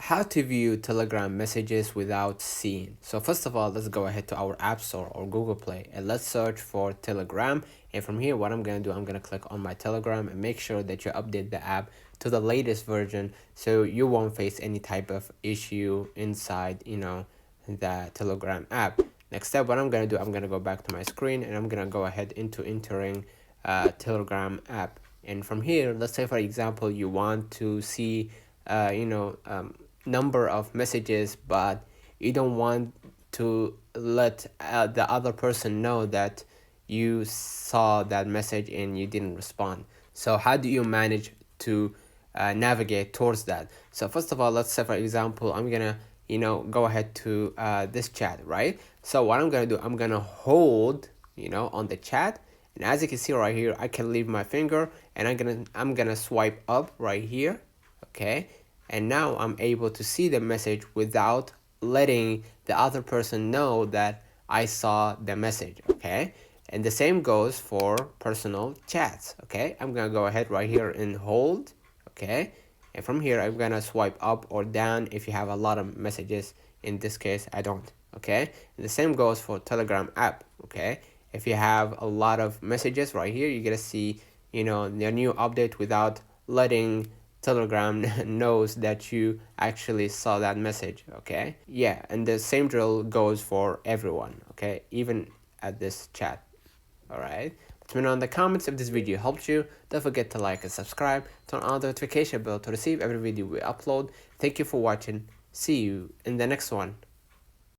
How to view Telegram messages without seeing. So first of all, let's go ahead to our App Store or Google Play and let's search for Telegram. And from here, what I'm going to do, I'm going to click on my Telegram and make sure that you update the app to the latest version so you won't face any type of issue inside, the Telegram app. Next step, what I'm going to do, I'm going to go back to my screen and I'm going to go ahead into entering Telegram app. And from here, let's say for example, you want to see, number of messages, but you don't want to let the other person know that you saw that message and you didn't respond. So how do you manage to navigate towards that? So first of all, let's say for example, I'm gonna go ahead to this chat, right? So what I'm gonna do, I'm gonna hold on the chat, and as you can see right here, I can leave my finger and I'm gonna swipe up right here, okay? And now I'm able to see the message without letting the other person know that I saw the message, okay? And the same goes for personal chats, okay? I'm gonna go ahead right here and hold, okay? And from here, I'm gonna swipe up or down if you have a lot of messages. In this case, I don't, okay? And the same goes for Telegram app, okay? If you have a lot of messages right here, you're gonna see, the new update without letting Telegram knows that you actually saw that message, okay? Yeah, and the same drill goes for everyone, okay? Even at this chat, all right? Let me know in the comments if this video helped you. Don't forget to like and subscribe. Turn on the notification bell to receive every video we upload. Thank you for watching. See you in the next one.